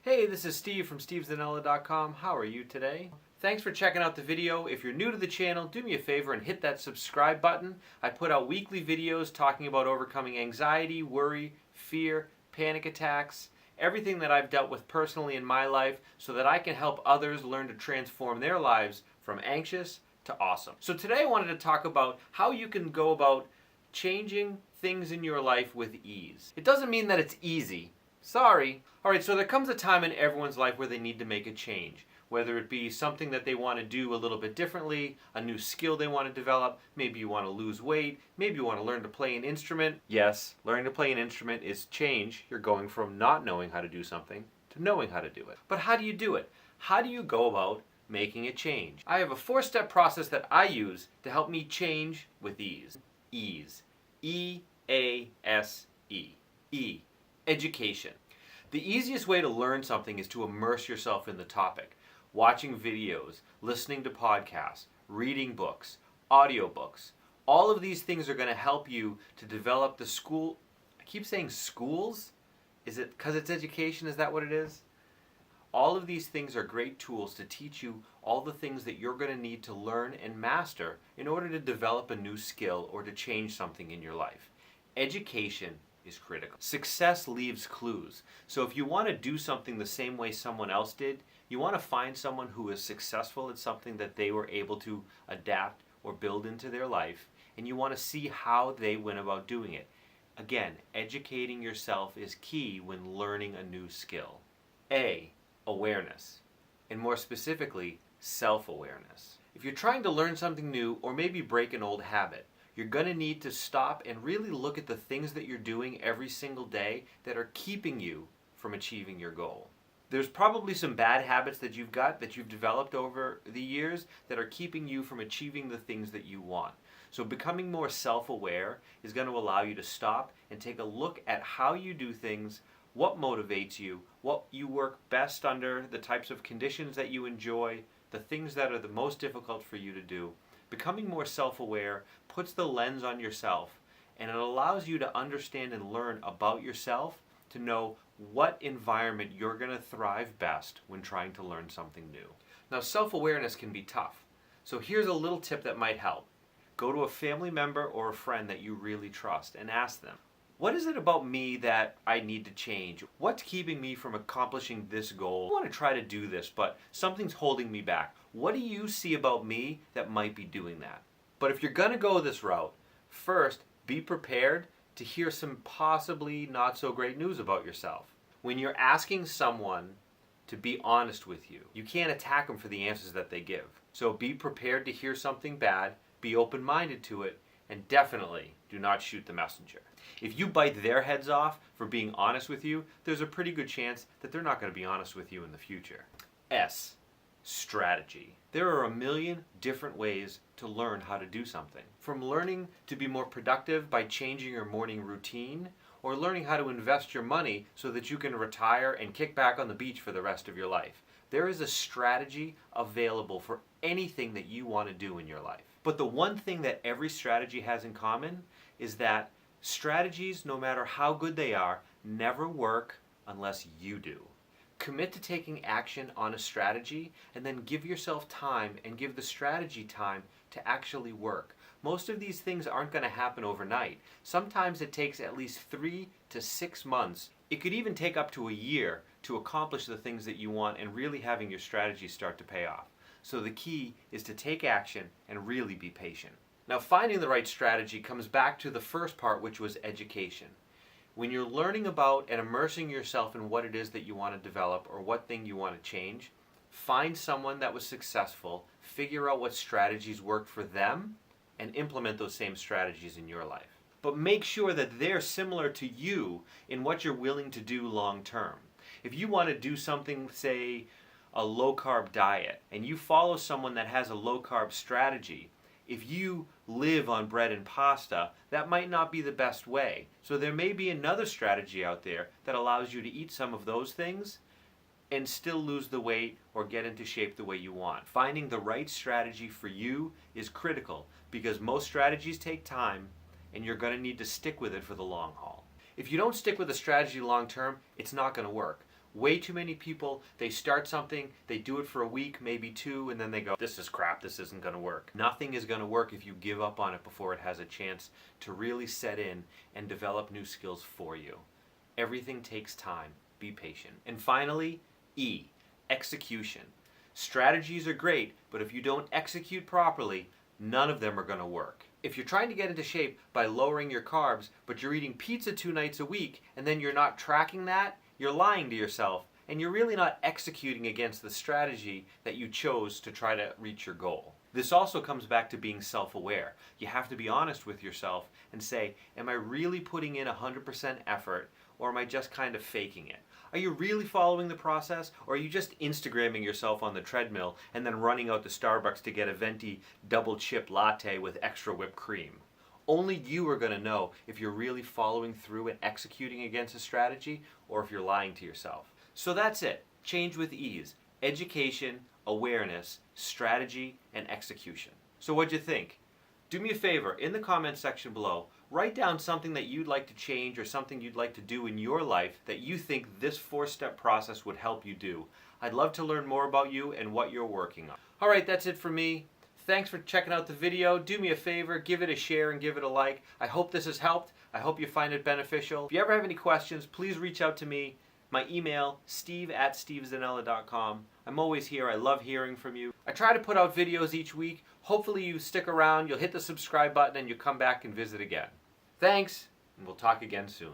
Hey, this is Steve from steveszanella.com. How are you today? Thanks for checking out the video. If you're new to the channel, do me a favor and hit that subscribe button. I put out weekly videos talking about overcoming anxiety, worry, fear, panic attacks, everything that I've dealt with personally in my life so that I can help others learn to transform their lives from anxious to awesome. So today I wanted to talk about how you can go about changing things in your life with ease. It doesn't mean that it's easy. Sorry. Alright, so there comes a time in everyone's life where they need to make a change. Whether it be something that they want to do a little bit differently, a new skill they want to develop, maybe you want to lose weight, maybe you want to learn to play an instrument. Yes, learning to play an instrument is change. You're going from not knowing how to do something to knowing how to do it. But how do you do it? How do you go about making a change? I have a 4-step process that I use to help me change with ease. Ease. E-A-S-E. E. Education. The easiest way to learn something is to immerse yourself in the topic. Watching videos, listening to podcasts, reading books, audiobooks. All of these things are going to help you to develop the school. I keep saying schools? Is it because it's education? Is that what it is? All of these things are great tools to teach you all the things that you're going to need to learn and master in order to develop a new skill or to change something in your life. Education is critical. Success leaves clues. So if you want to do something the same way someone else did, you want to find someone who is successful at something that they were able to adapt or build into their life, and you want to see how they went about doing it. Again, educating yourself is key when learning a new skill. A. Awareness, and more specifically, self-awareness. If you're trying to learn something new or maybe break an old habit, you're going to need to stop and really look at the things that you're doing every single day that are keeping you from achieving your goal. There's probably some bad habits that you've developed over the years that are keeping you from achieving the things that you want. So becoming more self-aware is going to allow you to stop and take a look at how you do things, what motivates you, what you work best under, the types of conditions that you enjoy, the things that are the most difficult for you to do. Becoming more self-aware puts the lens on yourself, and it allows you to understand and learn about yourself to know what environment you're going to thrive best when trying to learn something new. Now, self-awareness can be tough, so here's a little tip that might help. Go to a family member or a friend that you really trust and ask them, what is it about me that I need to change? What's keeping me from accomplishing this goal? I want to try to do this, but something's holding me back. What do you see about me that might be doing that? But if you're going to go this route, first, be prepared to hear some possibly not so great news about yourself. When you're asking someone to be honest with you, you can't attack them for the answers that they give. So be prepared to hear something bad, be open-minded to it, and definitely do not shoot the messenger. If you bite their heads off for being honest with you, there's a pretty good chance that they're not going to be honest with you in the future. S. Strategy. There are a million different ways to learn how to do something. From learning to be more productive by changing your morning routine, or learning how to invest your money so that you can retire and kick back on the beach for the rest of your life. There is a strategy available for anything that you want to do in your life. But the one thing that every strategy has in common is that strategies, no matter how good they are, never work unless you do. Commit to taking action on a strategy and then give yourself time and give the strategy time to actually work. Most of these things aren't going to happen overnight. Sometimes it takes at least 3 to 6 months. It could even take up to a year to accomplish the things that you want and really having your strategy start to pay off. So the key is to take action and really be patient. Now, finding the right strategy comes back to the first part, which was education. When you're learning about and immersing yourself in what it is that you want to develop or what thing you want to change, find someone that was successful, figure out what strategies worked for them, and implement those same strategies in your life. But make sure that they're similar to you in what you're willing to do long term. If you want to do something, say, a low-carb diet, and you follow someone that has a low-carb strategy, if you live on bread and pasta, that might not be the best way. So there may be another strategy out there that allows you to eat some of those things and still lose the weight or get into shape the way you want. Finding the right strategy for you is critical because most strategies take time and you're going to need to stick with it for the long haul. If you don't stick with a strategy long term, it's not going to work. Way too many people, they start something, they do it for a week, maybe 2, and then they go, this is crap, this isn't going to work. Nothing is going to work if you give up on it before it has a chance to really set in and develop new skills for you. Everything takes time. Be patient. And finally, E, execution. Strategies are great, but if you don't execute properly, none of them are going to work. If you're trying to get into shape by lowering your carbs, but you're eating pizza 2 nights a week, and then you're not tracking that, you're lying to yourself, and you're really not executing against the strategy that you chose to try to reach your goal. This also comes back to being self-aware. You have to be honest with yourself and say, am I really putting in 100% effort, or am I just kind of faking it? Are you really following the process, or are you just Instagramming yourself on the treadmill and then running out to Starbucks to get a venti double chip latte with extra whipped cream? Only you are going to know if you're really following through and executing against a strategy, or if you're lying to yourself. So that's it. Change with ease. Education, awareness, strategy, and execution. So what'd you think? Do me a favor, in the comments section below, write down something that you'd like to change or something you'd like to do in your life that you think this 4-step process would help you do. I'd love to learn more about you and what you're working on. Alright, that's it for me. Thanks for checking out the video. Do me a favor, give it a share and give it a like. I hope this has helped. I hope you find it beneficial. If you ever have any questions, please reach out to me. My email, steve@stevezanella.com. I'm always here. I love hearing from you. I try to put out videos each week. Hopefully you stick around, you'll hit the subscribe button, and you'll come back and visit again. Thanks, and we'll talk again soon.